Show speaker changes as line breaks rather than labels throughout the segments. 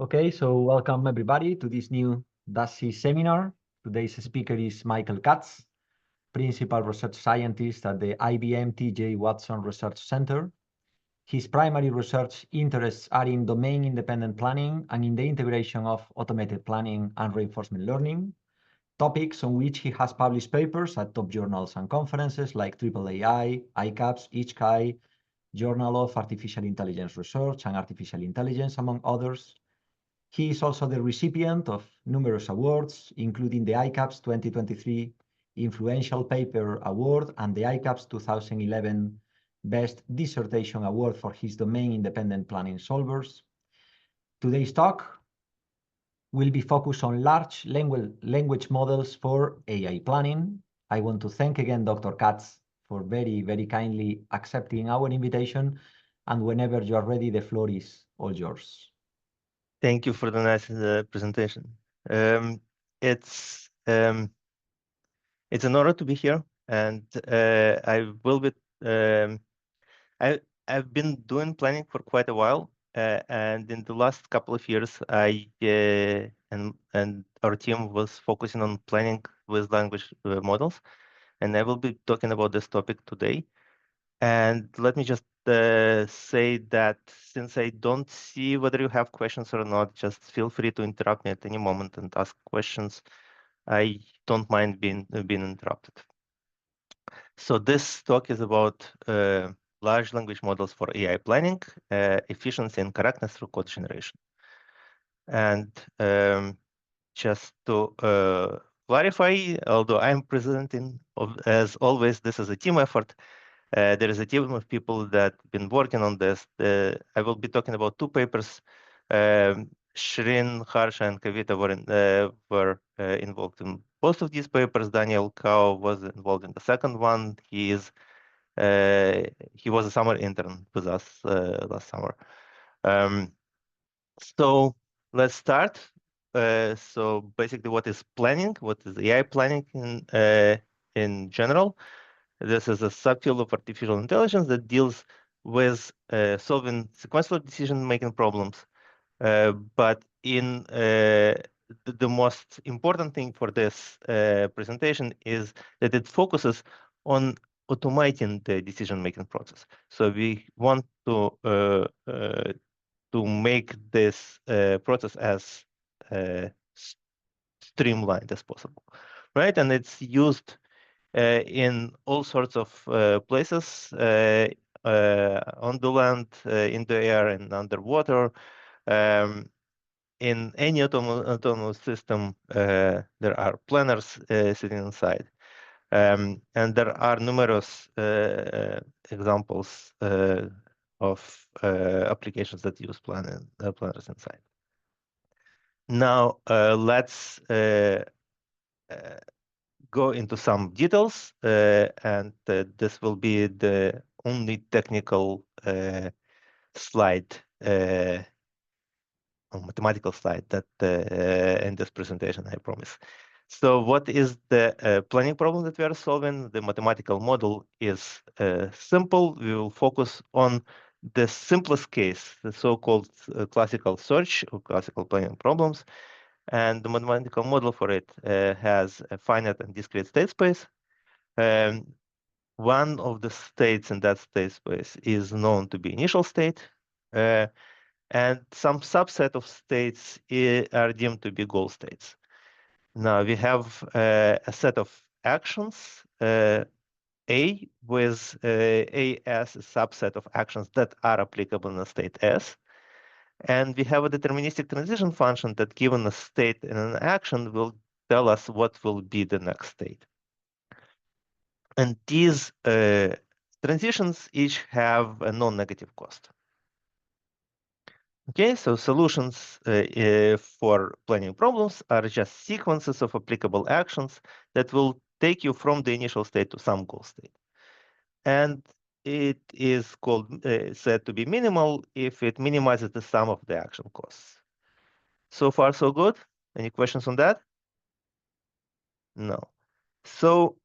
Okay, so welcome everybody to this new DaSCI seminar. Today's speaker is Michael Katz, Principal Research Scientist at the IBM T.J. Watson Research Center. His primary research interests are in domain-independent planning and in the integration of automated planning and reinforcement learning, topics on which he has published papers at top journals and conferences like AAAI, ICAPS, ICHI, Journal of Artificial Intelligence Research and Artificial Intelligence, among others. He is also the recipient of numerous awards, including the ICAPS 2023 Influential Paper Award and the ICAPS 2011 Best Dissertation Award for his domain-independent planning solvers. Today's talk will be focused on large language models for AI planning. I want to thank again Dr. Katz for very, very kindly accepting our invitation. And whenever you are ready, the floor is all yours.
Thank you for the nice presentation. It's an honor to be here, and I've been doing planning for quite a while, and in the last couple of years, I and our team was focusing on planning with language models, and I will be talking about this topic today. And let me just say that since I don't see whether you have questions or not, just feel free to interrupt me at any moment and ask questions. I don't mind being interrupted. So this talk is about large language models for AI planning, efficiency and correctness through code generation. And just to clarify, although I'm presenting, as always, this is a team effort. There is a team of people that have been working on this. I will be talking about two papers. Shirin, Harsha, and Kavita were involved in both of these papers. Daniel Kao was involved in the second one. He was a summer intern with us last summer. So let's start. So basically, what is planning? What is AI planning in general? This is a subfield of artificial intelligence that deals with solving sequential decision-making problems. But in the most important thing for this presentation is that it focuses on automating the decision-making process. So we want to make this process as streamlined as possible, right? And it's used in all sorts of places, on the land, in the air, and underwater. In any autonomous system, there are planners sitting inside. And there are numerous examples of applications that use planners inside. Now, let's go into some details, and this will be the only technical slide, mathematical slide that in this presentation, I promise. So what is the planning problem that we are solving? The mathematical model is simple. We will focus on the simplest case, the so-called classical search or classical planning problems. And the mathematical model for it has a finite and discrete state space. One of the states in that state space is known to be initial state, and some subset of states are deemed to be goal states. Now we have a set of actions, A, with A as a subset of actions that are applicable in a state S. And we have a deterministic transition function that, given a state in an action, will tell us what will be the next state. And these transitions each have a non-negative cost. Okay, so solutions for planning problems are just sequences of applicable actions that will take you from the initial state to some goal state. And it is said to be minimal if it minimizes the sum of the action costs. So far, so good. Any questions on that? No. So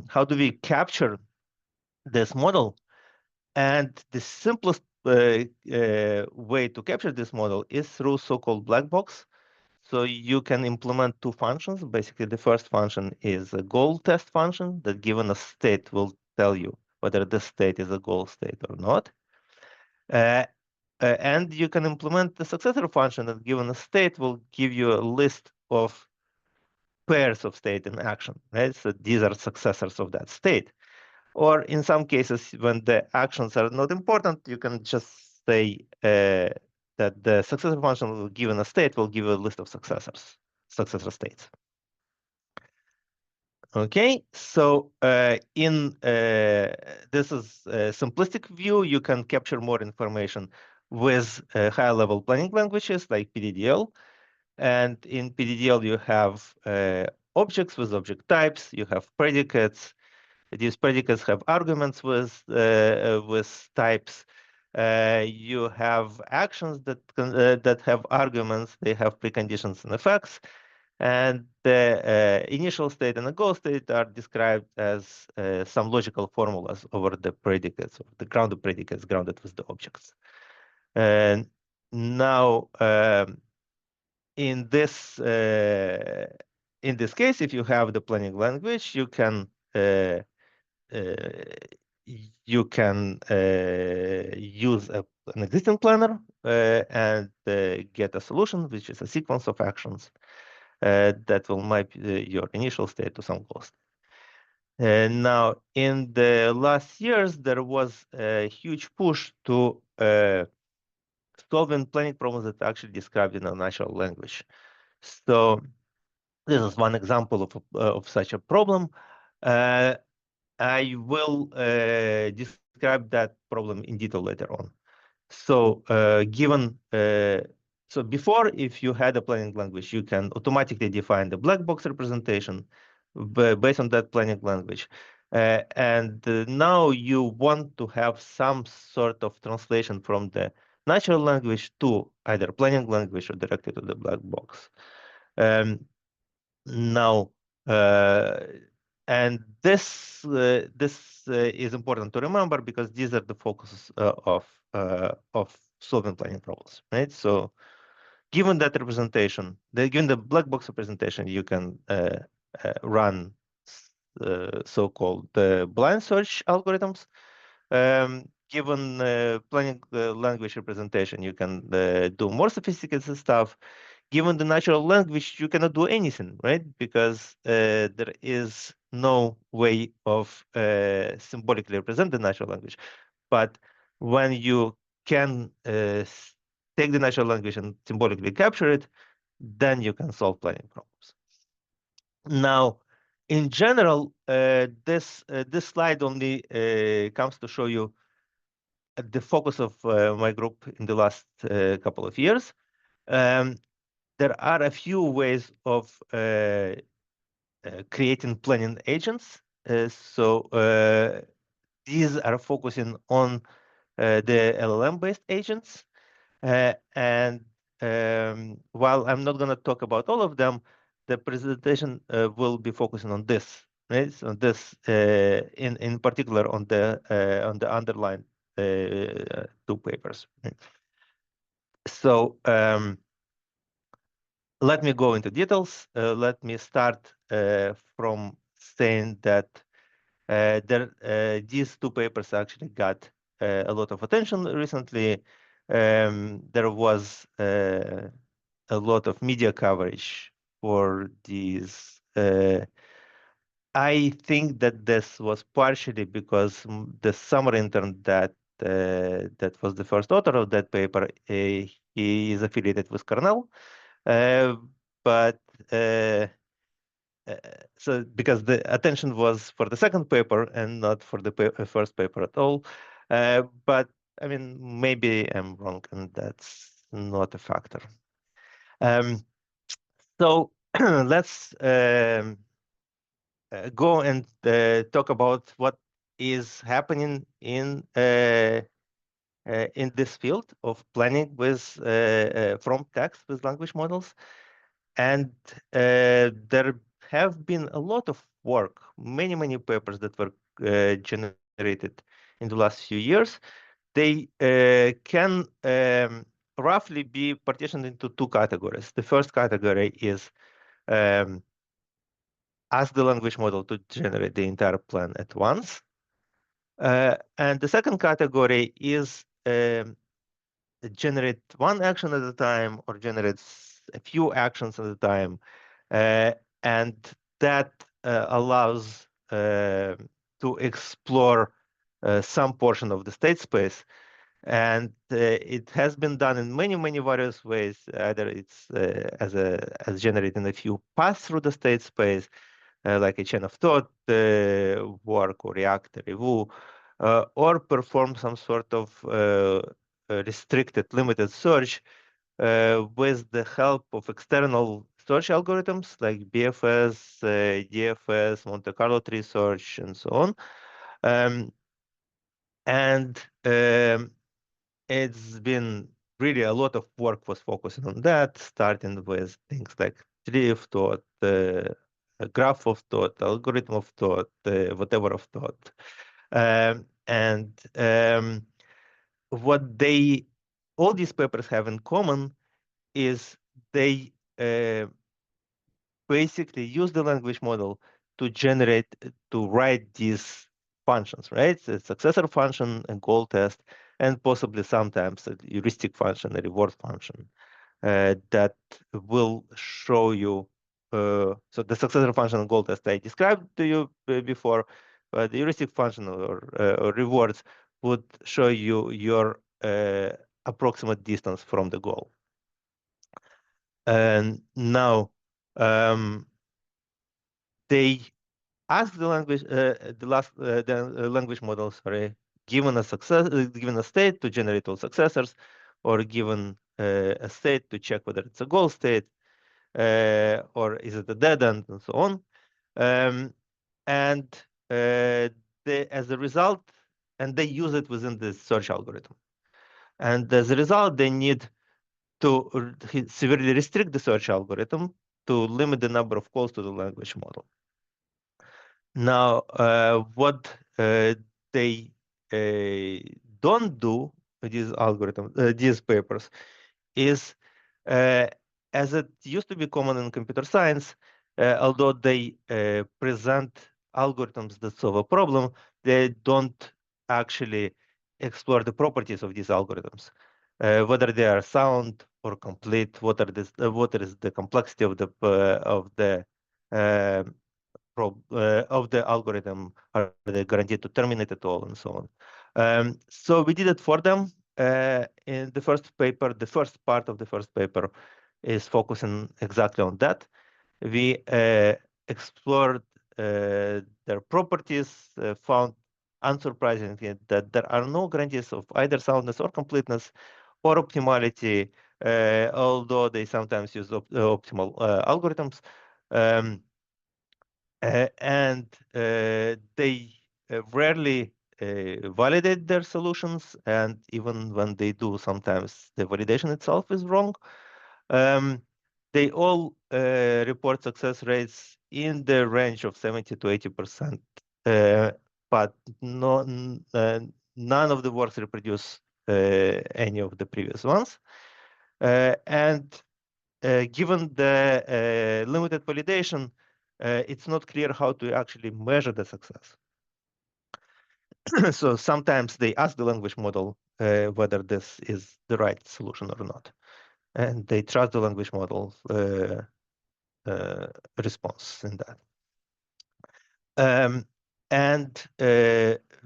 how do we capture this model? And the simplest way to capture this model is through so-called black box. So you can implement two functions. Basically, the first function is a goal test function that, given a state, will tell you whether this state is a goal state or not. And you can implement the successor function that, given a state, will give you a list of pairs of state in action, right? So these are successors of that state. Or in some cases, when the actions are not important, you can just say that the successor function given a state will give you a list of successor states. Okay, so in this is a simplistic view. You can capture more information with higher level planning languages like PDDL. And in PDDL, you have objects with object types. You have predicates. These predicates have arguments with types. You have actions that have arguments. They have preconditions and effects. And the initial state and the goal state are described as some logical formulas over the predicates, or the grounded predicates grounded with the objects. And now, in this case, if you have the planning language, you can use an existing planner and get a solution, which is a sequence of actions that will map your initial state to some goal state. Now, in the last years, there was a huge push to solving planning problems that are actually described in a natural language. So this is one example of such a problem. I will describe that problem in detail later on. So so before, if you had a planning language, you can automatically define the black box representation based on that planning language. And now you want to have some sort of translation from the natural language to either planning language or directly to the black box. Now, and this is important to remember because these are the focuses of solving planning problems, right? So, given that representation, given the black box representation, you can run so-called blind search algorithms. Given planning language representation, you can do more sophisticated stuff. Given the natural language, you cannot do anything, right? Because there is no way of symbolically represent the natural language. But when you can take the natural language and symbolically capture it, then you can solve planning problems. Now, in general, this slide only comes to show you the focus of my group in the last couple of years. There are a few ways of creating planning agents. These are focusing on the LLM-based agents. And while I'm not going to talk about all of them, the presentation will be focusing on this, right? So this, in particular, on the underlined two papers. Right? So let me go into details. Let me start from saying that these two papers actually got a lot of attention recently. There was a lot of media coverage for these. I think that this was partially because the summer intern that was the first author of that paper, he is affiliated with Cornell. So because the attention was for the second paper and not for the first paper at all. But I mean, maybe I'm wrong, and that's not a factor. So let's go and talk about what is happening in this field of planning with from text with language models. And there have been a lot of work, many papers that were generated in the last few years they can roughly be partitioned into two categories. The first category is ask the language model to generate the entire plan at once. And the second category is generate one action at a time or generates a few actions at a time. And that allows to explore some portion of the state space. And it has been done in many, many various ways. Either it's as generating a few paths through the state space, like a chain of thought work or React Review, or perform some sort of restricted, limited search with the help of external search algorithms like BFS, DFS, Monte Carlo tree search, and so on. It's been really a lot of work was focusing on that, starting with things like tree of thought, a graph of thought, algorithm of thought, whatever of thought. What all these papers have in common is they basically use the language model to write these functions, right? A successor function, a goal test, and possibly sometimes a heuristic function, a reward function that will show you. So the successor function and goal test I described to you before, but the heuristic function or rewards would show you your approximate distance from the goal. And now they ask the language, the language model, sorry, given a state to generate all successors, or given a state to check whether it's a goal state, or is it a dead end, and so on. As a result, and they use it within the search algorithm. And as a result, they need to severely restrict the search algorithm to limit the number of calls to the language model. Now, what they don't do with these algorithms, these papers, is as it used to be common in computer science, although they present algorithms that solve a problem, they don't actually explore the properties of these algorithms, whether they are sound or complete, what is the complexity of the algorithm, are they guaranteed to terminate at all, and so on. So we did it for them. In the first paper, the first part of the first paper is focusing exactly on that. We explored their properties, found unsurprisingly that there are no guarantees of either soundness or completeness or optimality, although they sometimes use optimal algorithms. They rarely validate their solutions, and even when they do, sometimes the validation itself is wrong. They all report success rates in the range of 70 to 80%, but none of the works reproduce any of the previous ones. Given the limited validation, it's not clear how to actually measure the success. So sometimes they ask the language model whether this is the right solution or not, and they trust the language model response in that.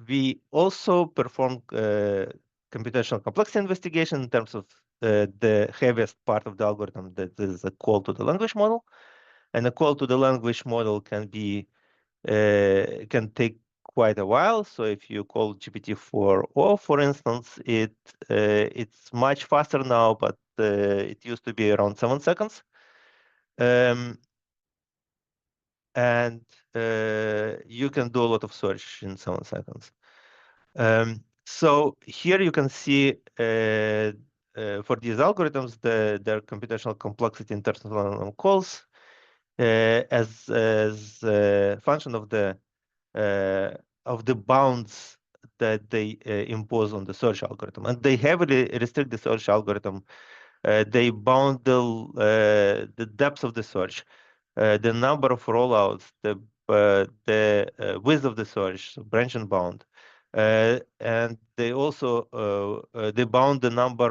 We also perform computational complexity investigation in terms of the heaviest part of the algorithm, that is a call to the language model. And a call to the language model can take quite a while. So if you call GPT-4o, for instance, it's much faster now, but it used to be around 7 seconds. You can do a lot of search in 7 seconds. So here you can see for these algorithms, their computational complexity in terms of calls as a function of the bounds that they impose on the search algorithm, and they heavily restrict the search algorithm. They bound the depth of the search, the number of rollouts, the width of the search, so branch and bound, and they also they bound the number,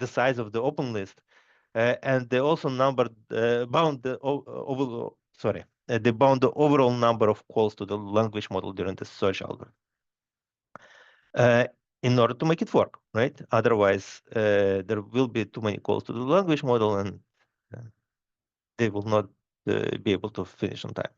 the size of the open list, and they also bound the overall. Sorry, they bound the overall number of calls to the language model during the search algorithm. In order to make it work, right? Otherwise, there will be too many calls to the language model, and they will not be able to finish on time.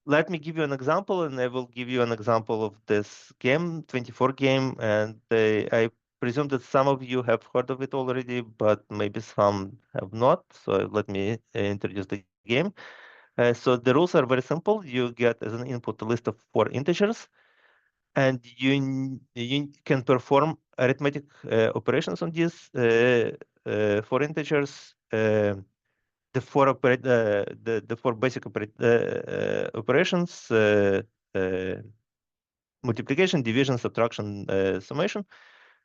Let me give you an example, and I will give you an example of this game, 24 game, and I presume that some of you have heard of it already, but maybe some have not. So let me introduce the game. So the rules are very simple. You get as an input a list of 4 integers, and you can perform arithmetic operations on these 4 integers. The 4 basic operations: multiplication, division, subtraction, summation,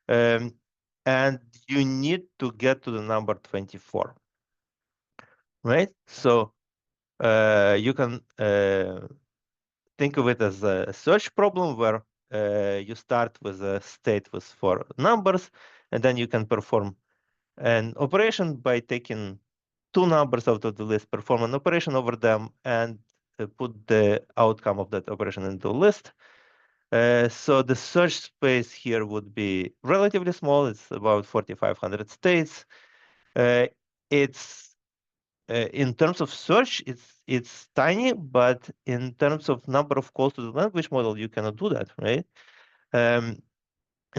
and you need to get to the number 24, right? So you can think of it as a search problem where you start with a state with 4 numbers, and then you can perform an operation by taking 2 numbers out of the list, perform an operation over them, and put the outcome of that operation into a list. So the search space here would be relatively small. It's about 4,500 states. It's in terms of search, it's tiny, but in terms of number of calls to the language model, you cannot do that, right? In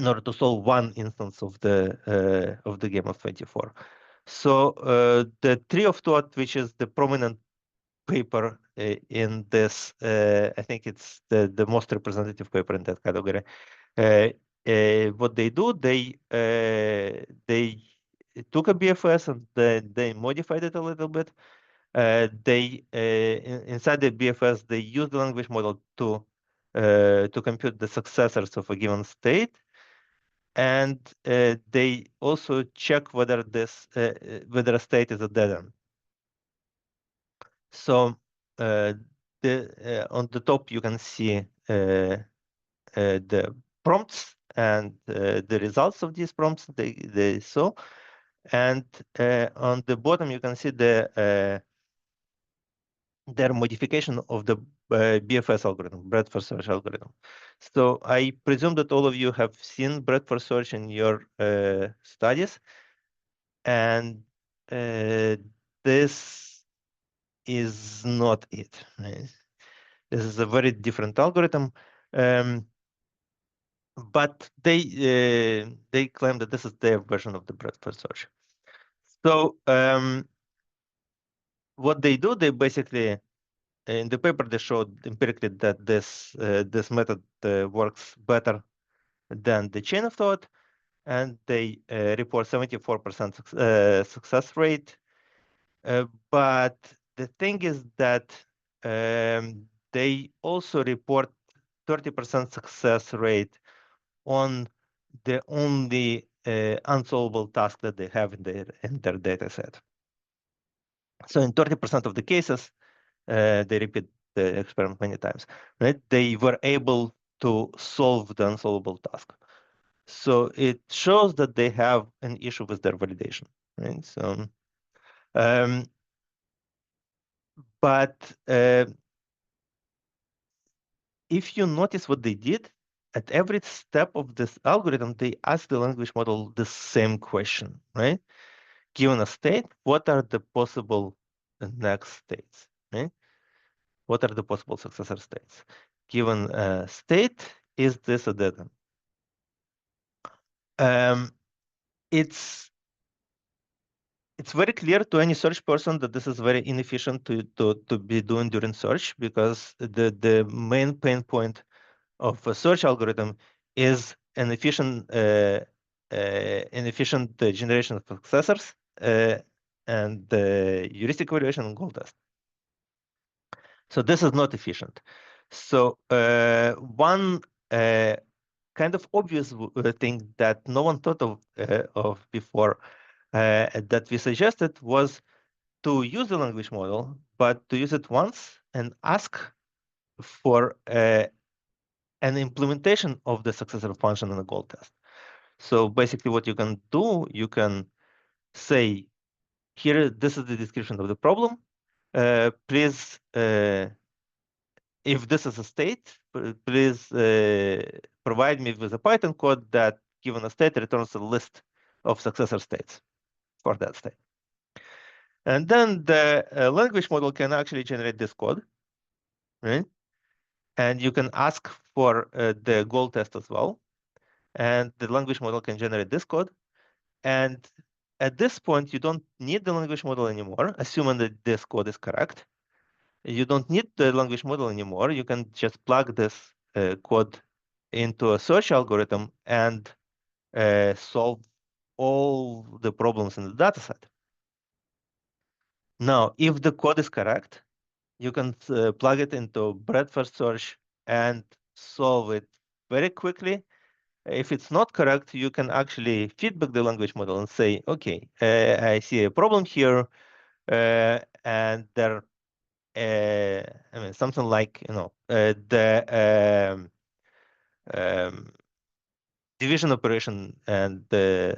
order to solve one instance of the game of 24. So the tree of thought, which is the prominent paper in this, I think it's the most representative paper in that category. What they do, they took a BFS and they modified it a little bit. Inside the BFS, they use the language model to compute the successors of a given state. And they also check whether whether a state is a dead end. So on the top you can see the prompts and the results of these prompts they saw, and on the bottom you can see their modification of the BFS algorithm, breadth first search algorithm. So I presume that all of you have seen breadth first search in your studies, and this is not it. Right? This is a very different algorithm, but they claim that this is their version of the breadth first search. So what they do, they basically in the paper they showed empirically that this method works better than the chain of thought, and they report 74% success rate. But the thing is that they also report 30% success rate on the only unsolvable task that they have in their data set. So in 30% of the cases, they repeat the experiment many times, right? They were able to solve the unsolvable task. So it shows that they have an issue with their validation, right? So, but if you notice what they did, at every step of this algorithm, they ask the language model the same question, right? Given a state, what are the possible next states, right? What are the possible successor states? Given a state, is this a dead end? It's very clear to any search person that this is very inefficient to be doing during search, because the main pain point of a search algorithm is an efficient generation of successors and the heuristic evaluation and goal test. So this is not efficient. So one kind of obvious thing that no one thought of before that we suggested was to use the language model, but to use it once and ask for an implementation of the successor function in a goal test. So basically what you can do, you can say, here, this is the description of the problem. Please, if this is a state, please provide me with a Python code that, given a state, returns a list of successor states for that state. And then the language model can actually generate this code, right? And you can ask for the goal test as well. And the language model can generate this code. And at this point, you don't need the language model anymore, assuming that this code is correct. You don't need the language model anymore. You can just plug this code into a search algorithm and solve all the problems in the dataset. Now, if the code is correct, you can plug it into breadth-first search and solve it very quickly. If it's not correct, you can actually feedback the language model and say, okay, I see a problem here, and there, I mean, something like, the division operation and the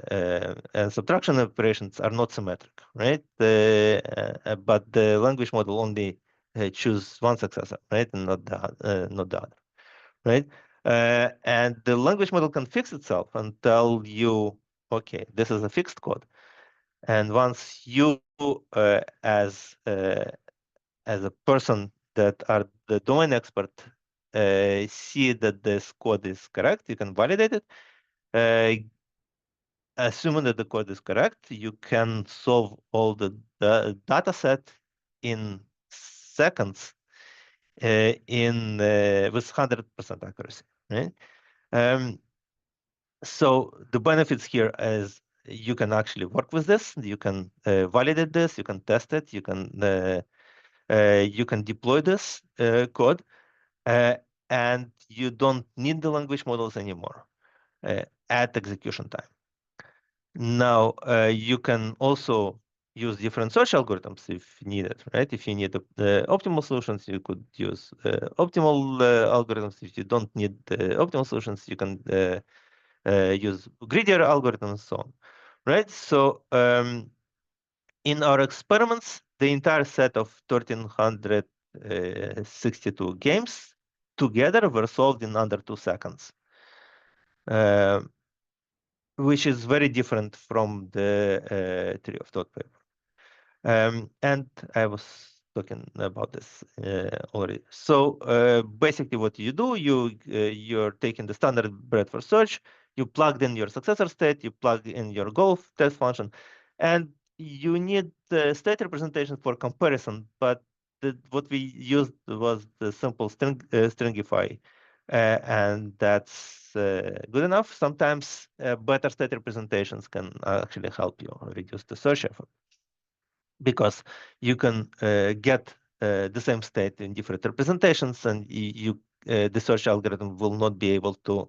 subtraction operations are not symmetric, right? But the language model only choose one successor, right, and not the other, right? And the language model can fix itself and tell you, okay, this is a fixed code. And once you, as a person that are the domain expert, see that this code is correct, you can validate it. Assuming that the code is correct, you can solve all the data set in seconds with 100% accuracy, right? So the benefits here is you can actually work with this, you can validate this, you can test it, you can deploy this code, and you don't need the language models anymore at execution time. Now, you can also use different search algorithms if needed, right? If you need the optimal solutions, you could use optimal algorithms. If you don't need the optimal solutions, you can use greedier algorithms and so on, right? So in our experiments, the entire set of 1,362 games together were solved in under 2 seconds. Which is very different from the theory of thought paper. And I was talking about this already. So basically what you do, you're taking the standard breadth for search, you plugged in your successor state, you plug in your goal test function, and you need the state representation for comparison, but what we used was the simple stringify, and that's good enough. Sometimes better state representations can actually help you reduce the search effort, because you can get the same state in different representations, and the search algorithm will not be able to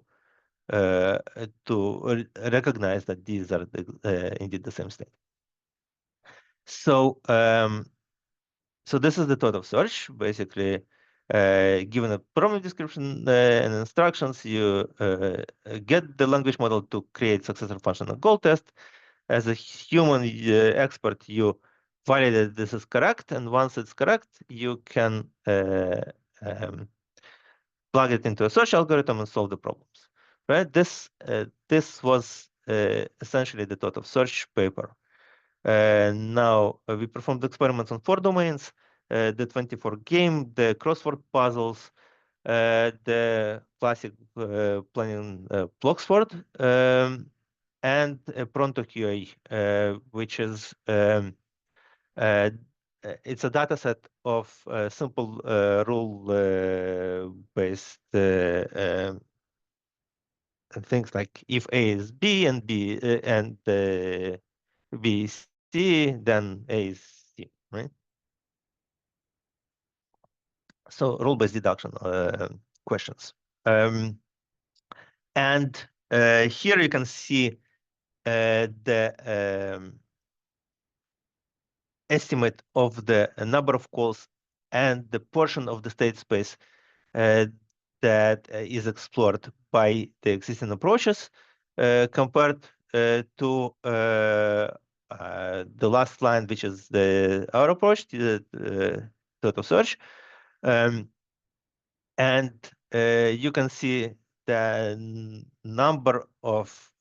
recognize that these are indeed the same state. So so this is the thought of search. Basically, given a problem description and instructions, you get the language model to create successor function and goal test. As a human expert, you validate this is correct, and once it's correct, you can plug it into a search algorithm and solve the problems. Right? This was essentially the thought of search paper. Now we performed experiments on 4 domains: the 24 game, the crossword puzzles, the classic planning Bloxford, and Pronto QA, which is it's a data set of simple rule-based things like if A is B and B is C, then A is C, right? So rule-based deduction questions. And here you can see the estimate of the number of calls and the portion of the state space that is explored by the existing approaches compared to the last line, which is our approach, the total search. And you can see the number of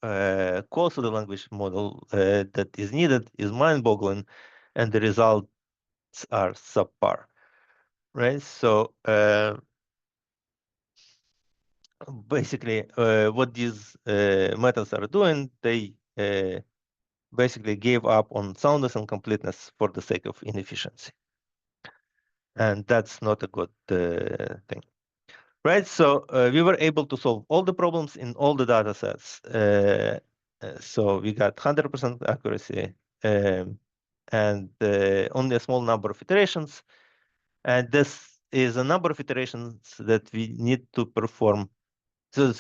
calls to the language model that is needed is mind-boggling, and the results are subpar, right? So basically, what these methods are doing, they basically gave up on soundness and completeness for the sake of inefficiency. And that's not a good thing. Right, so we were able to solve all the problems in all the data sets. So we got 100% accuracy and only a small number of iterations. And this is a number of iterations that we need to perform. So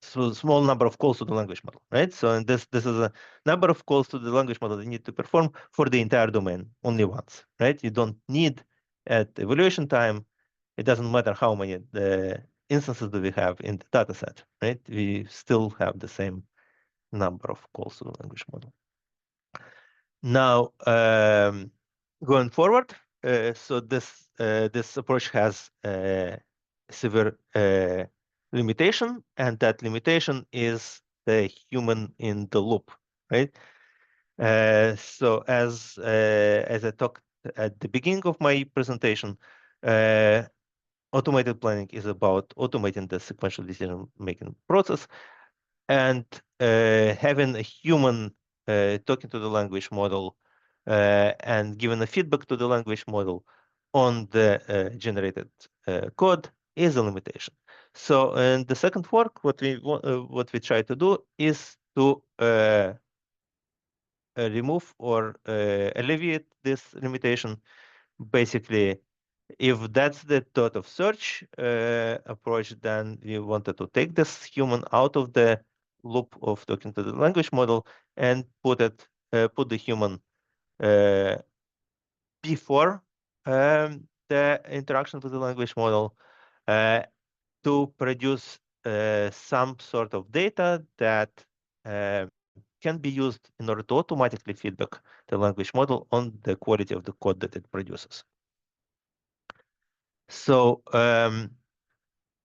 small number of calls to the language model, right? So this is a number of calls to the language model you need to perform for the entire domain only once, right? You don't need at evaluation time. It doesn't matter how many instances do we have in the data set, right? We still have the same number of calls to the language model. Now, going forward, so this approach has a severe limitation, and that limitation is the human in the loop, right? So as I talked at the beginning of my presentation, automated planning is about automating the sequential decision-making process, and having a human talking to the language model and giving a feedback to the language model on the generated code is a limitation. So in the second work, what we try to do is to remove or alleviate this limitation. Basically, if that's the thought of search approach, then we wanted to take this human out of the loop of talking to the language model and put the human before the interaction with the language model to produce some sort of data that can be used in order to automatically feedback the language model on the quality of the code that it produces. So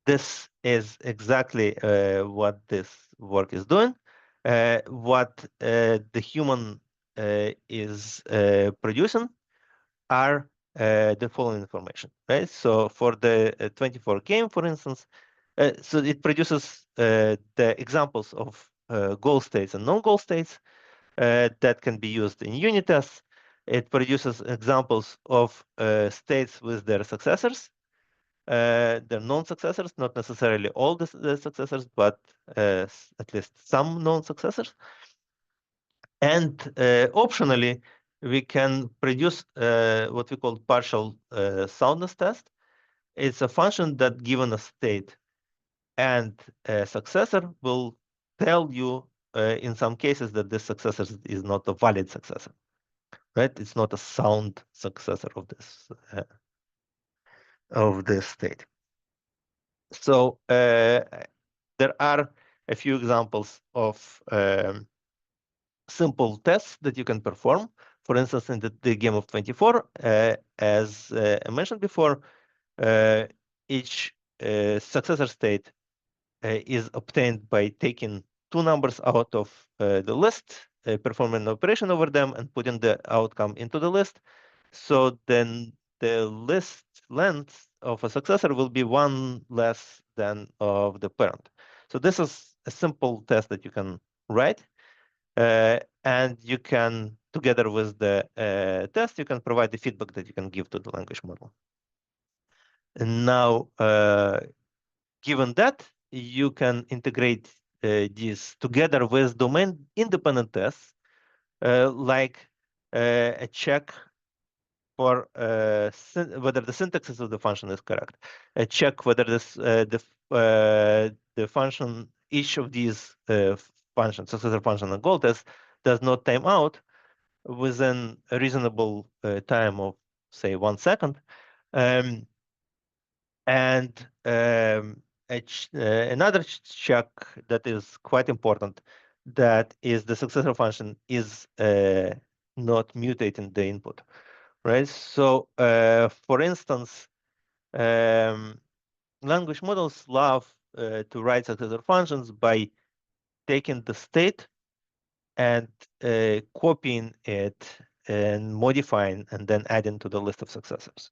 this is exactly what this work is doing. What the human is producing are the following information, right? So for the 24 game, for instance, so it produces the examples of goal states and non-goal states that can be used in unit tests. It produces examples of states with their successors, their non-successors, not necessarily all the successors, but at least some non-successors. And optionally, we can produce what we call partial soundness test. It's a function that, given a state and a successor, will tell you in some cases that this successor is not a valid successor, right? It's not a sound successor of this state. So there are a few examples of simple tests that you can perform. For instance, in the game of 24, as I mentioned before, each successor state is obtained by taking two numbers out of the list, performing an operation over them, and putting the outcome into the list. So then the list length of a successor will be one less than of the parent. So this is a simple test that you can write. And you can, together with the test, you can provide the feedback that you can give to the language model. And now, given that, you can integrate these together with domain-independent tests, like a check for whether the syntax of the function is correct. Check whether the function, each of these functions, successor function and goal test, does not time out within a reasonable time of, say, 1 second. Another check that is quite important, that is the successor function is not mutating the input, right? So, for instance, language models love to write successor functions by taking the state and copying it and modifying and then adding to the list of successors,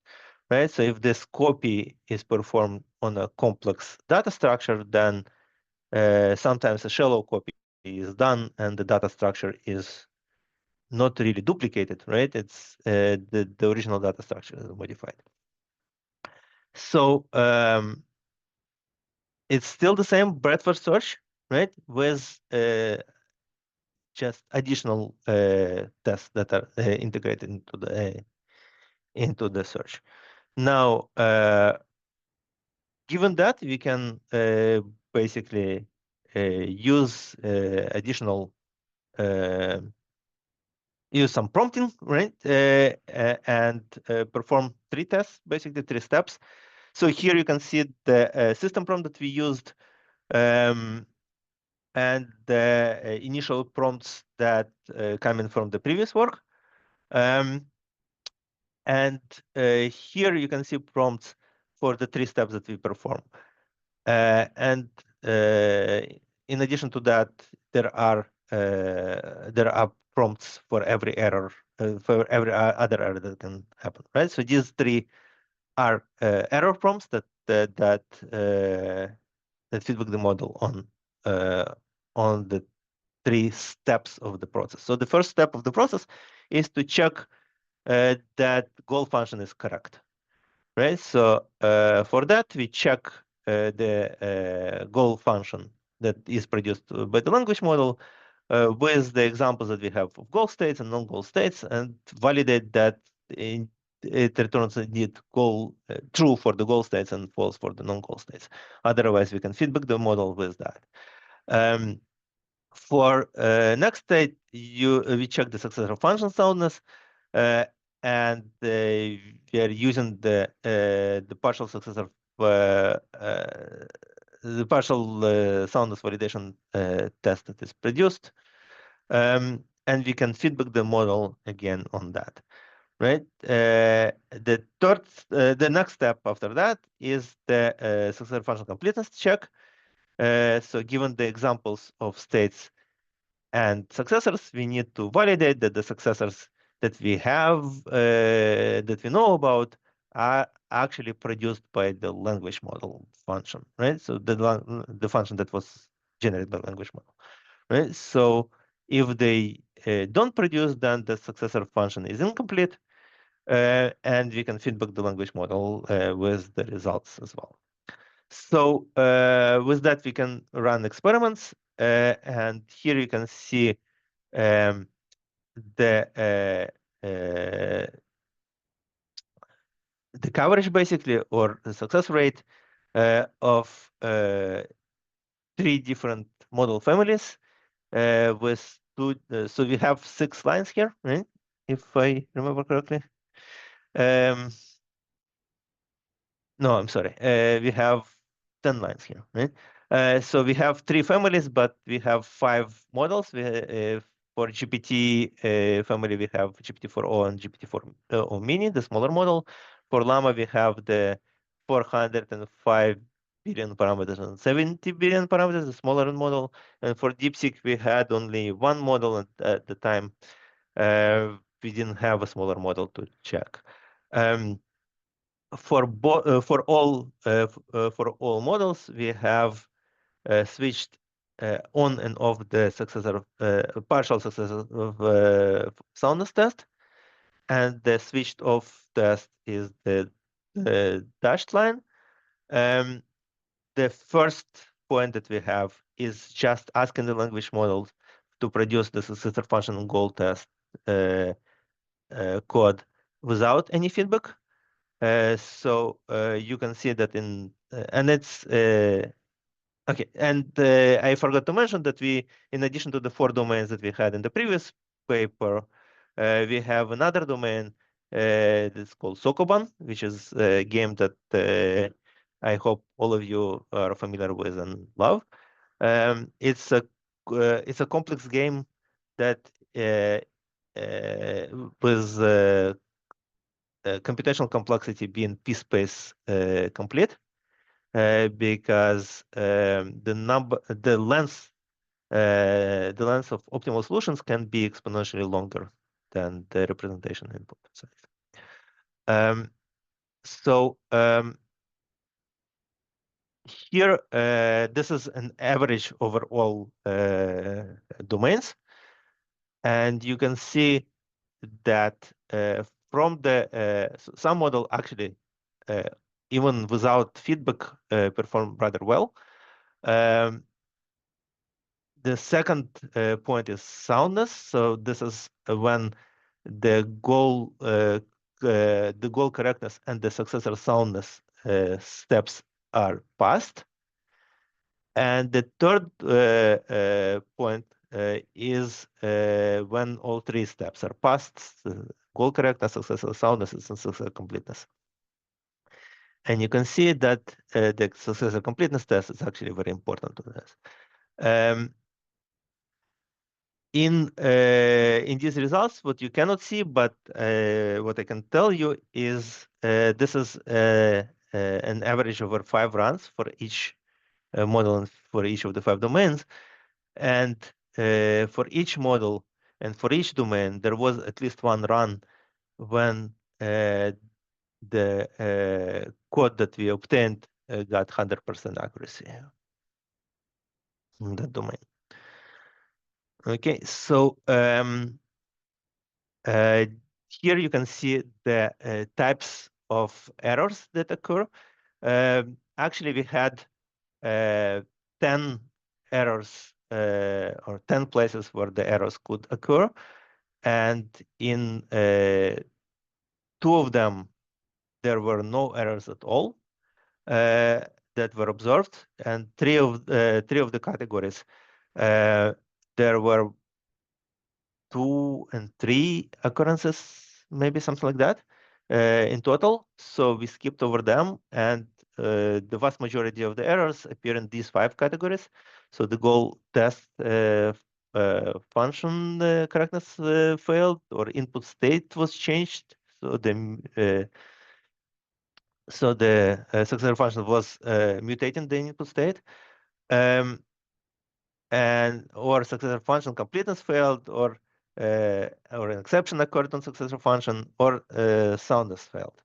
right? So if this copy is performed on a complex data structure, then sometimes a shallow copy is done and the data structure is not really duplicated, right? It's the original data structure is modified. So it's still the same breadth first search, right? With just additional tests that are integrated into the search. Now, given that, we can basically use additional use some prompting, right? And perform 3 tests, basically 3 steps. So here you can see the system prompt that we used, and the initial prompts that come in from the previous work. And here you can see prompts for the 3 steps that we perform. And in addition to that, there are prompts for every error, for every other error that can happen, right? So these 3 are error prompts that feedback the model on the 3 steps of the process. So the first step of the process is to check that goal function is correct, right? So for that, we check the goal function that is produced by the language model with the examples that we have of goal states and non-goal states, and validate that it returns indeed true for the goal states and false for the non-goal states. Otherwise, we can feedback the model with that. For next state, we check the successor function soundness, and we are using the partial successor, the partial soundness validation test that is produced, and we can feedback the model again on that, right? The next step after that is the successor function completeness check. So given the examples of states and successors, we need to validate that the successors that we have, that we know about, are actually produced by the language model function, right? So the function that was generated by the language model, right? So if they don't produce, then the successor function is incomplete, and we can feedback the language model with the results as well. So with that, we can run experiments, and here you can see the coverage, basically, or the success rate of 3 different model families with 2. So we have 6 lines here, right? If I remember correctly. No, I'm sorry. We have 10 lines here, right? So we have 3 families, but we have 5 models. For GPT family, we have GPT-4o and GPT-4o mini, the smaller model. For Llama, we have the 405 billion parameters and 70 billion parameters, the smaller model. And for DeepSeek, we had only 1 model at the time. We didn't have a smaller model to check. For all models, we have switched on and off the successor partial successor of soundness test, and the switched off test is the dashed line. The first point that we have is just asking the language model to produce the successor function goal test code without any feedback. So you can see that and it's okay. And I forgot to mention that in addition to the 4 domains that we had in the previous paper, we have another domain that's called Sokoban, which is a game that I hope all of you are familiar with and love. It's a complex game that with computational complexity being p-space complete, because the length of optimal solutions can be exponentially longer than the representation input size. Here, this is an average over all domains, and you can see that from some model actually, even without feedback, perform rather well. The second point is soundness. So this is when the goal correctness and the successor soundness steps are passed. And the third point is when all 3 steps are passed: goal correctness, successor soundness, and successor completeness. And you can see that the successor completeness test is actually very important to this. In these results, what you cannot see, but what I can tell you is this is an average over 5 runs for each model and for each of the 5 domains. And for each model and for each domain, there was at least 1 run when the code that we obtained got 100% accuracy in that domain. Okay, so here you can see the types of errors that occur. Actually, we had 10 errors or 10 places where the errors could occur. And in 2 of them, there were no errors at all that were observed. And 3 of the categories, there were 2 and 3 occurrences, maybe something like that, in total. So we skipped over them, and the vast majority of the errors appear in these 5 categories. So the goal test function correctness failed, or input state was changed. So the successor function was mutating the input state. Or successor function completeness failed, or an exception occurred on successor function, or soundness failed.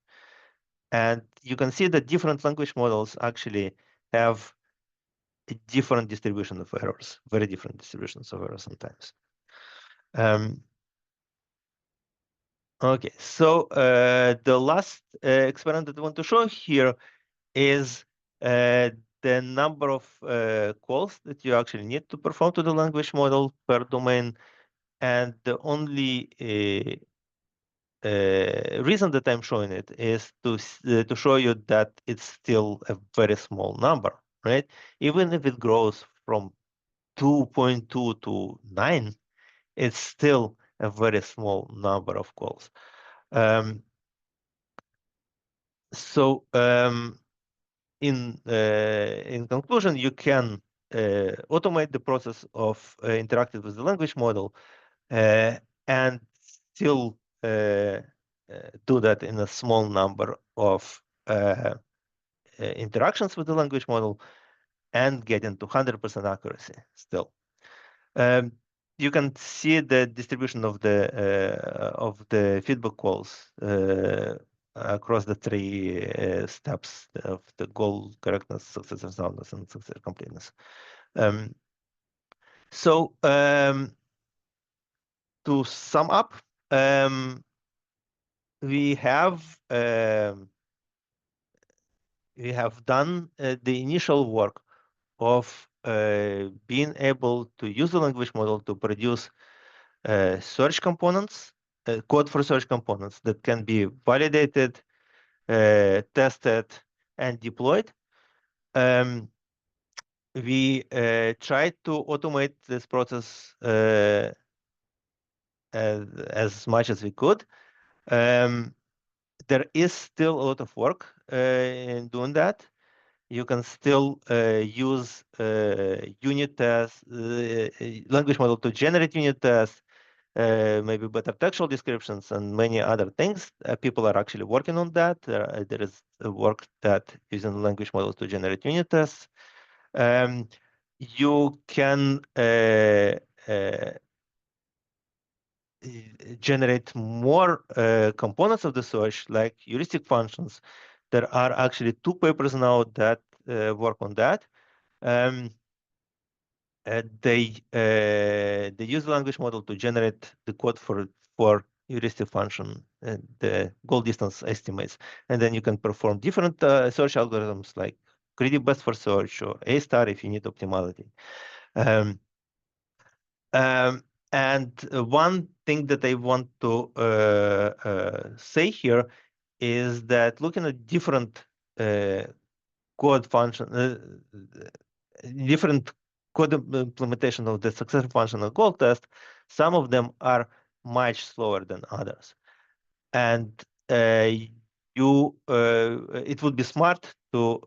And you can see that different language models actually have a different distribution of errors, very different distributions of errors sometimes. Okay, so the last experiment that I want to show here is the number of calls that you actually need to perform to the language model per domain. And the only reason that I'm showing it is to show you that it's still a very small number, right? Even if it grows from 2.2 to 9, it's still a very small number of calls. In conclusion, you can automate the process of interacting with the language model and still do that in a small number of interactions with the language model and get into 100% accuracy still. You can see the distribution of the feedback calls across the 3 steps of the goal correctness, successor soundness, and successor completeness. To sum up, we have done the initial work of being able to use the language model to produce search components code for search components that can be validated, tested, and deployed. We tried to automate this process as much as we could. There is still a lot of work in doing that. You can still use unit tests, language model to generate unit tests, maybe better textual descriptions, and many other things. People are actually working on that. There is work that using language models to generate unit tests. You can generate more components of the search, like heuristic functions. There are actually 2 papers now that work on that. They use the language model to generate the code for heuristic function and the goal distance estimates, and then you can perform different search algorithms like greedy best for search or A star if you need optimality. And one thing that I want to say here is that looking at different code function, different code implementation of the successor function of goal test, some of them are much slower than others. And it would be smart to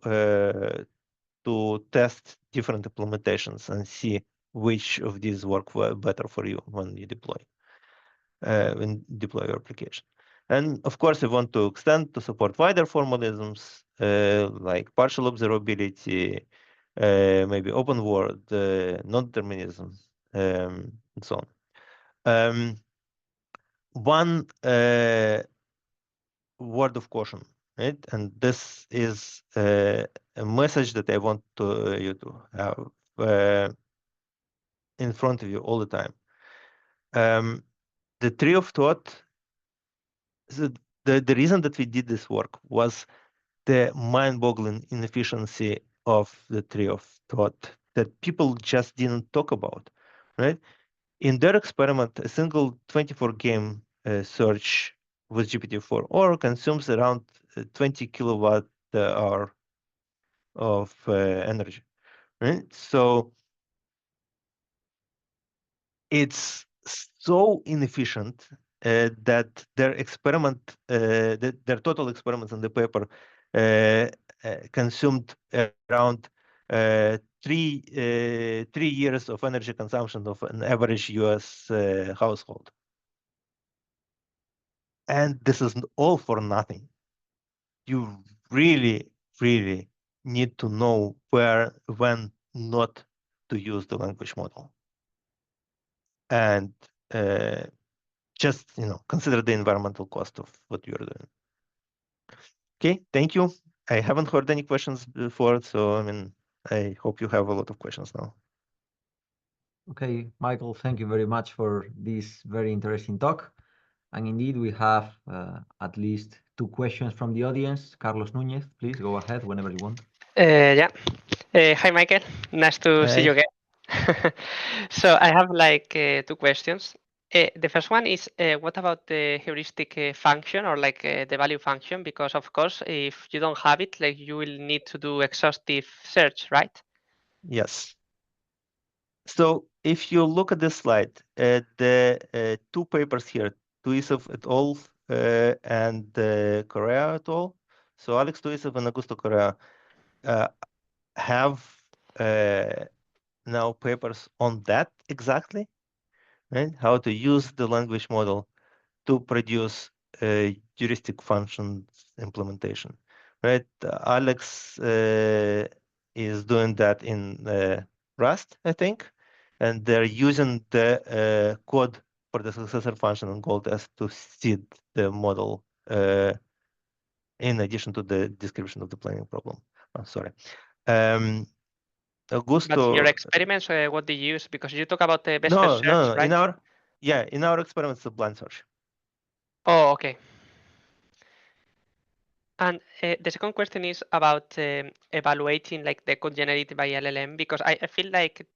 test different implementations and see which of these work better for you when you deploy your application. And of course, we want to extend to support wider formalisms like partial observability, maybe open world, non-determinism, and so on. One word of caution, right? And this is a message that I want you to have in front of you all the time. The tree of thought, the reason that we did this work was the mind-boggling inefficiency of the tree of thought that people just didn't talk about, right? In their experiment, a single 24-game search with GPT-4 consumes around 20 kilowatt hour of energy, right? So it's so inefficient that their experiment, their total experiments in the paper consumed around 3 years of energy consumption of an average US household. And this is all for nothing. You really, really need to know when not to use the language model. And just consider the environmental cost of what you're doing. Okay, thank you. I haven't heard any questions before, so I hope you have a lot of questions now.
Okay, Michael, thank you very much for this very interesting talk. And indeed, we have at least 2 questions from the audience. Carlos Núñez, please go ahead whenever you want.
Yeah. Hi, Michael. Nice to see you again. So I have like 2 questions. The first one is, what about the heuristic function or like the value function? Because of course, if you don't have it, like you will need to do exhaustive search, right?
Yes. So if you look at this slide, the 2 papers here, Tuisov et al. And Correa et al. So Alex Tuisov and Augusto Correa have now papers on that exactly, right? How to use the language model to produce a heuristic functions implementation, right? Alex is doing that in Rust, I think, and they're using the code for the successor function on goal test to seed the model in addition to the description of the planning problem. Oh, sorry. Augusto.
But your experiments, what do you use? Because you talk about the best first search,
no.
right?
In our experiments, it's a blind search.
Oh, okay. And the second question is about evaluating like the code generated by LLM, because I feel like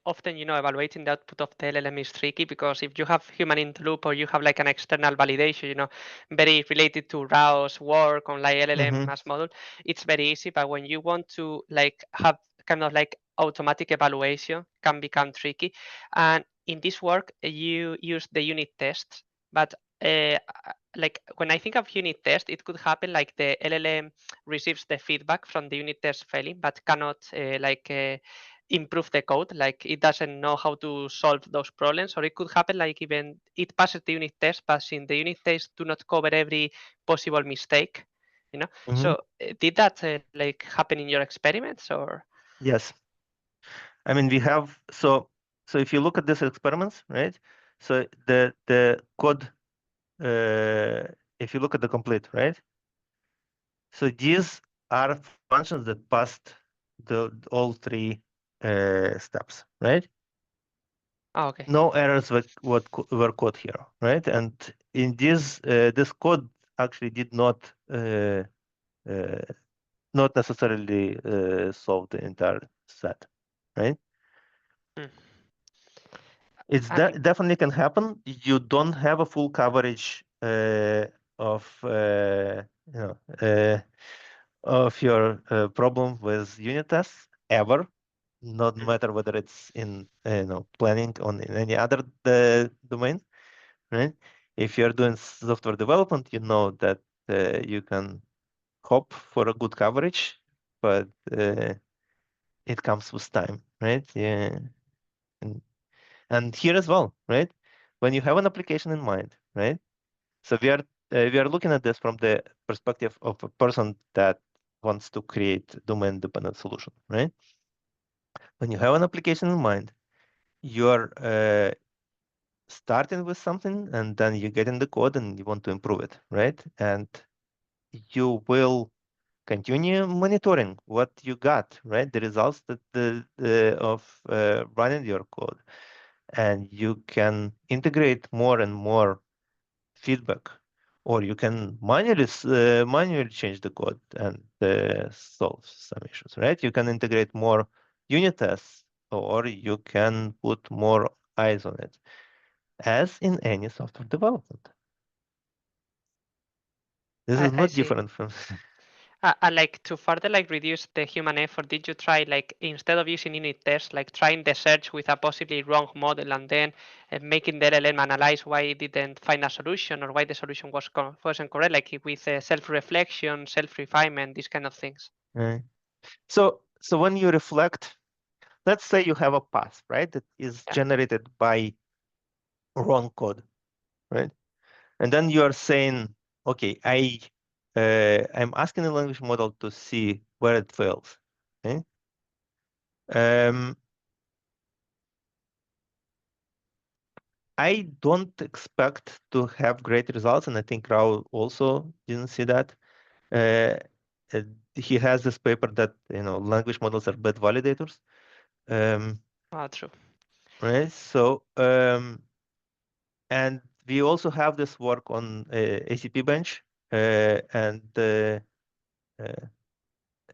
often, evaluating the output of the LLM is tricky, because if you have human in the loop or you have like an external validation, very related to RAW's work on like LLM as model, it's very easy. But when you want to like have kind of like automatic evaluation, can become tricky. And in this work, you use the unit tests, but like when I think of unit test, it could happen like the LLM receives the feedback from the unit test failing, but cannot improve the code. Like it doesn't know how to solve those problems, or it could happen like even it passes the unit test, but in the unit test do not cover every possible mistake. So did that like happen in your experiments, or?
Yes. I mean, we have so if you look at these experiments, right? So the code, if you look at the complete, right? So these are functions that passed all three steps, right?
Oh, okay.
No errors were caught here, right? And in this code actually did not necessarily solve the entire set, right? It's definitely can happen. You don't have a full coverage of of your problem with unit tests ever, no matter whether it's in planning on in any other domain, right? If you're doing software development, you know that you can hope for a good coverage, but it comes with time, right? Yeah. And here as well, right? When you have an application in mind, right? So we are looking at this from the perspective of a person that wants to create domain-dependent solution, right? When you have an application in mind, you're starting with something, and then you get in the code and you want to improve it, right? And you will continue monitoring what you got, right? The results that of running your code, and you can integrate more and more feedback, or you can manually change the code and solve some issues, right? You can integrate more unit tests, or you can put more eyes on it, as in any software development. This is
I
not
see.
different from.
And like to further like reduce the human effort, did you try like instead of using unit tests, like trying the search with a possibly wrong model and then making the LLM analyze why it didn't find a solution or why the solution wasn't correct, like with self-reflection, self-refinement, these kind of things?
Right. So when you reflect, let's say you have a path, right, that is generated by wrong code, right? And then you are saying, okay, I'm asking the language model to see where it fails. Okay? I don't expect to have great results, and I think Rao also didn't see that. He has this paper that language models are bad validators.
True.
Right. So and we also have this work on ACP bench, and I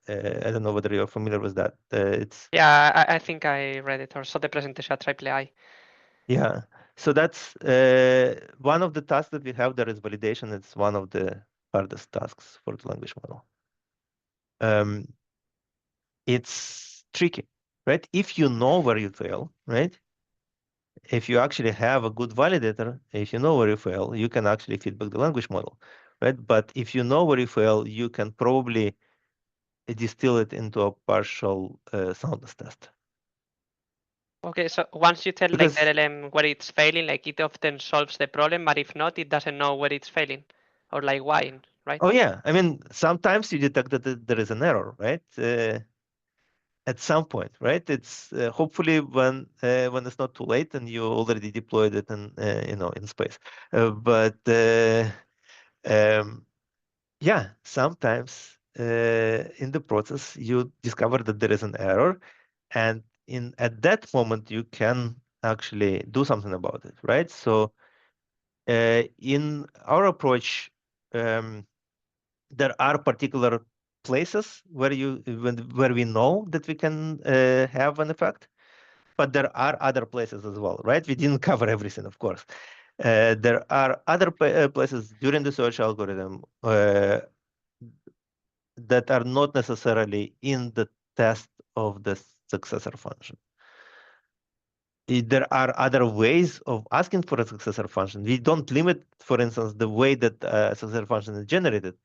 don't know whether you're familiar with that. It's
I think I read it or saw the presentation at IIII.
Yeah, so that's one of the tasks that we have there is validation. It's one of the hardest tasks for the language model. It's tricky, right? If you know where you fail, right? If you actually have a good validator, if you know where you fail, you can actually feedback the language model, right? But if you know where you fail, you can probably distill it into a partial soundness test.
Okay, so once you tell like the LLM where it's failing, like it often solves the problem, but if not, it doesn't know where it's failing or like why, right?
Oh yeah, I mean, sometimes you detect that there is an error, right? At some point, right? It's hopefully when it's not too late and you already deployed it in in space. But yeah, sometimes in the process you discover that there is an error, and at that moment you can actually do something about it, right? So in our approach, there are particular places where we know that we can have an effect, but there are other places as well, right? We didn't cover everything, of course. There are other places during the search algorithm that are not necessarily in the test of the successor function. There are other ways of asking for a successor function. We don't limit, for instance, the way that a successor function is generated,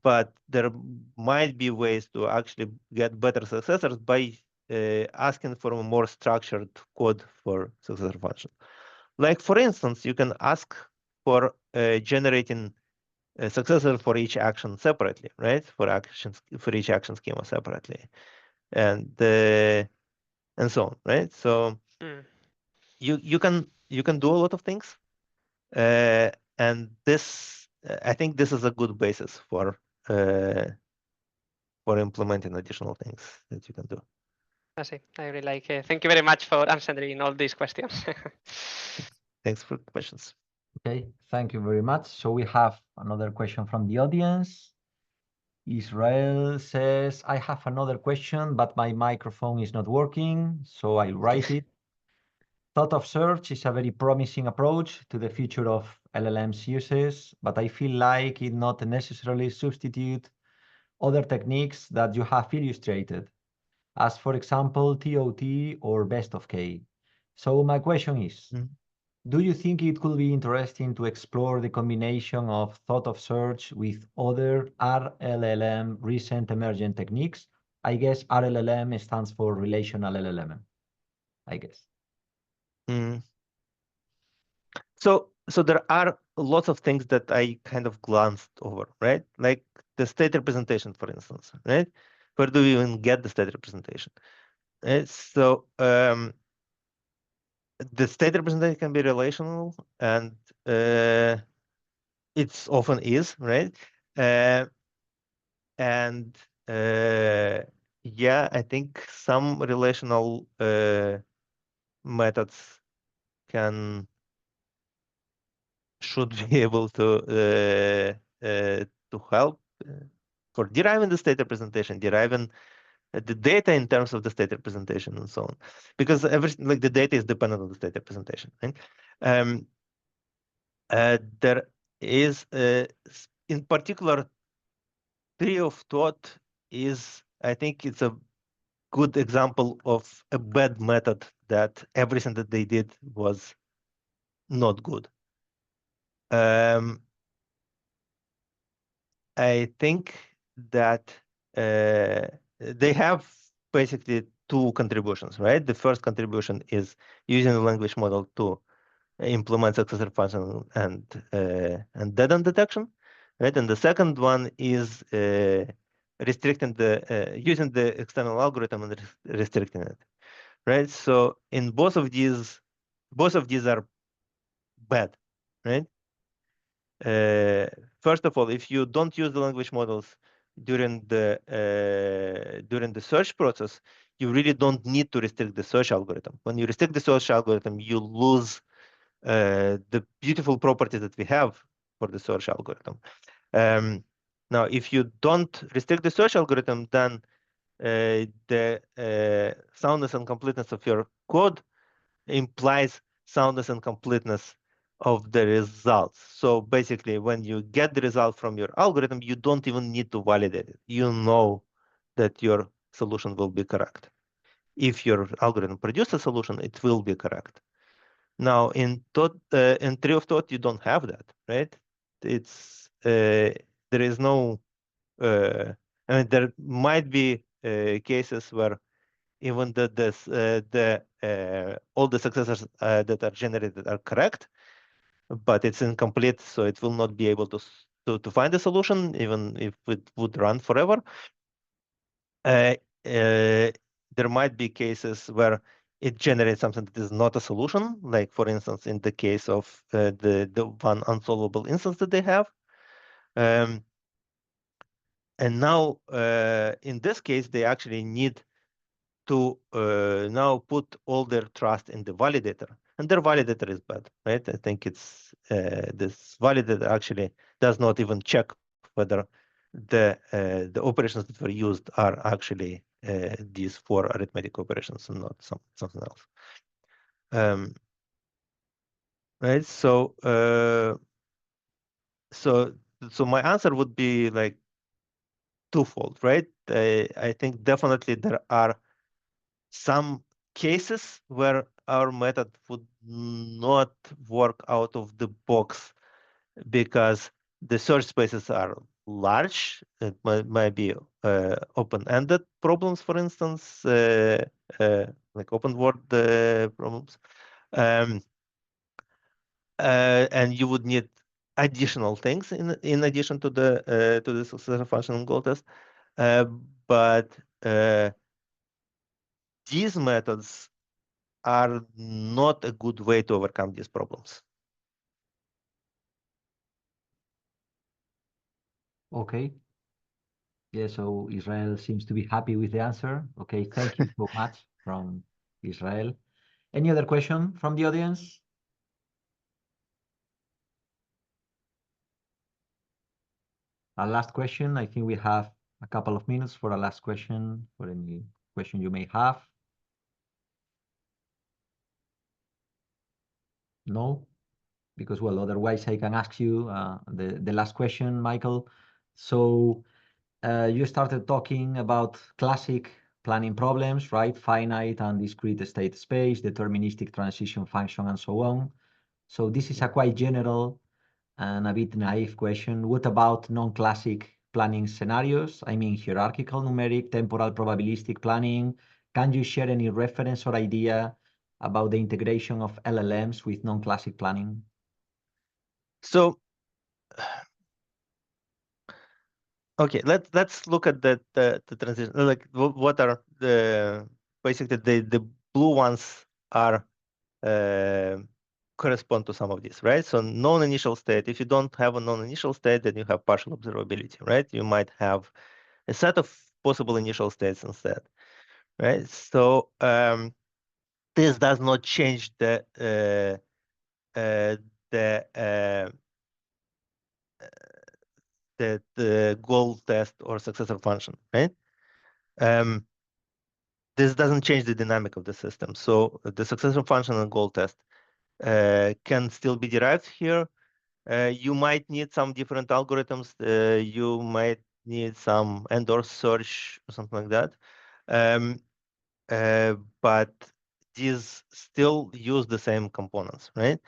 but there might be ways to actually get better successors by asking for a more structured code for successor function. Like, for instance, you can ask for generating a successor for each action separately, right? For each action schema separately, and so on, right? So you can do a lot of things, and this I think this is a good basis for implementing additional things that you can do.
I see. I really like it. Thank you very much for answering all these questions.
Thanks for the questions.
Okay, thank you very much. So we have another question from the audience. Israel says, I have another question, but my microphone is not working, so I write it. Thought of search is a very promising approach to the future of LLMs uses, but I feel like it not necessarily substitute other techniques that you have illustrated, as for example, TOT or best of K. So my question is, do you think it could be interesting to explore the combination of thought of search with other RLLM recent emergent techniques? I guess RLLM stands for relational LLM, I guess.
So there are lots of things that I kind of glanced over, right? Like the state representation, for instance, right? Where do we even get the state representation? Right? So the state representation can be relational, and it often is, right? Yeah, I think some relational methods should be able to help for deriving the state representation, deriving the data in terms of the state representation, and so on, because everything, like the data, is dependent on the state representation. Right? There is, in particular, tree of thought is, I think, it's a good example of a bad method that everything that they did was not good. I think that they have basically two contributions, right? The first contribution is using the language model to implement successor function and dead-end detection, right? And the second one is restricting using the external algorithm and restricting it, right? So in both of these are bad, right? First of all, if you don't use the language models during the search process, you really don't need to restrict the search algorithm. When you restrict the search algorithm, you lose the beautiful properties that we have for the search algorithm. Now, if you don't restrict the search algorithm, then the soundness and completeness of your code implies soundness and completeness of the results. So basically, when you get the result from your algorithm, you don't even need to validate it. You know that your solution will be correct. If your algorithm produces a solution, it will be correct. Now, in tree of thought, you don't have that, right? It's there is no. I mean, there might be cases where even all the successors that are generated are correct, but it's incomplete, so it will not be able to find a solution, even if it would run forever. There might be cases where it generates something that is not a solution, like, for instance, in the case of the one unsolvable instance that they have. And now, in this case, they actually need to now put all their trust in the validator, and their validator is bad, right? I think it's this validator actually does not even check whether the operations that were used are actually these 4 arithmetic operations and not something else. Right. So so my answer would be like twofold, right? I think definitely there are some cases where our method would not work out of the box because the search spaces are large. It might be open-ended problems, for instance, like open word problems. And you would need additional things in addition to the successor function and goal test. But these methods are not a good way to overcome these problems.
Okay. Yeah, so Israel seems to be happy with the answer. Okay, thank you so much from Israel. Any other question from the audience? A last question. I think we have a couple of minutes for a last question, for any question you may have. No? Because, well, otherwise I can ask you the last question, Michael. So you started talking about classic planning problems, right? Finite and discrete state space, deterministic transition function, and so on. So this is a quite general and a bit naive question. What about non-classic planning scenarios? I mean, hierarchical, numeric, temporal, probabilistic planning. Can you share any reference or idea about the integration of LLMs with non-classic planning?
So, okay, let's look at the transition. Like, what are basically the blue ones are correspond to some of these, right? So known initial state. If you don't have a known initial state, then you have partial observability, right? You might have a set of possible initial states instead, right? So this does not change the goal test or successor function, right? This doesn't change the dynamic of the system. So the successor function and goal test can still be derived here. You might need some different algorithms. You might need some and/or search or something like that. But these still use the same components, right?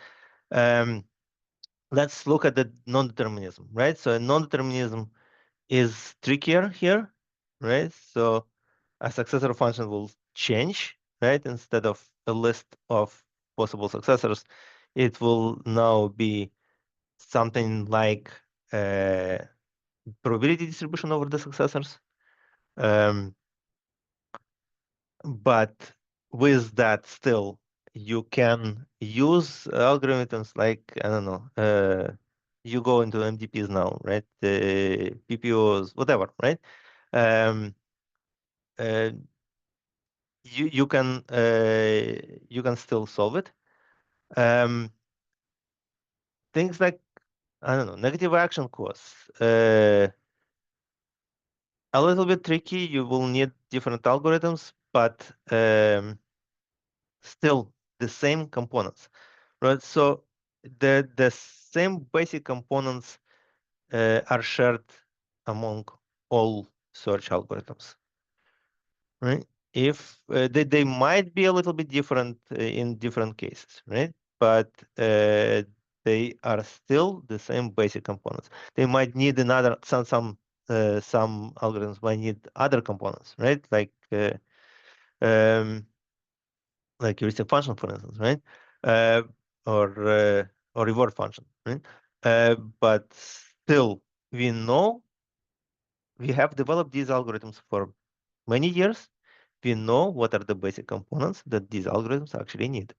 Let's look at the non-determinism, right? So non-determinism is trickier here, right? So a successor function will change, right? Instead of a list of possible successors, it will now be something like probability distribution over the successors. But with that, still, you can use algorithms like, I don't know, you go into MDPs now, right? The PPOs, whatever, right? You can still solve it. Things like, I don't know, negative action costs. A little bit tricky. You will need different algorithms, but still the same components, right? So the same basic components are shared among all search algorithms, right? If they might be a little bit different in different cases, right? But they are still the same basic components. They might need another some algorithms might need other components, right? Like heuristic function, for instance, right? Or reward function, right? But still, we know we have developed these algorithms for many years. We know what are the basic components that these algorithms actually need,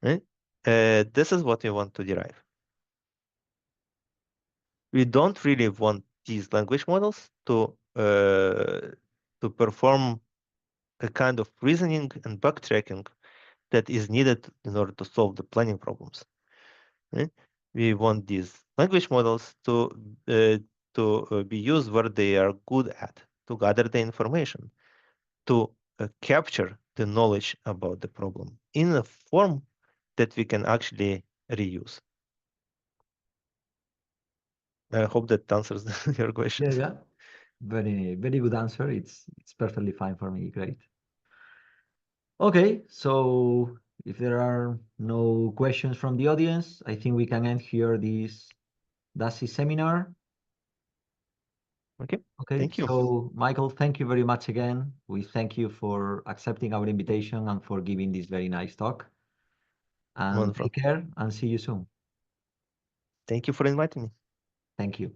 right? This is what we want to derive. We don't really want these language models to perform a kind of reasoning and backtracking that is needed in order to solve the planning problems. Right? We want these language models to to be used where they are good at, to gather the information, to capture the knowledge about the problem in a form that we can actually reuse. I hope that answers your question.
Yeah. Very good answer. It's perfectly fine for me. Great. Okay, so if there are no questions from the audience, I think we can end here this DaSCI seminar.
Okay.
Okay,
Thank you.
so Michael, thank you very much again. We thank you for accepting our invitation and for giving this very nice talk. And
Wonderful.
take care and see you soon.
Thank you for inviting me.
Thank you.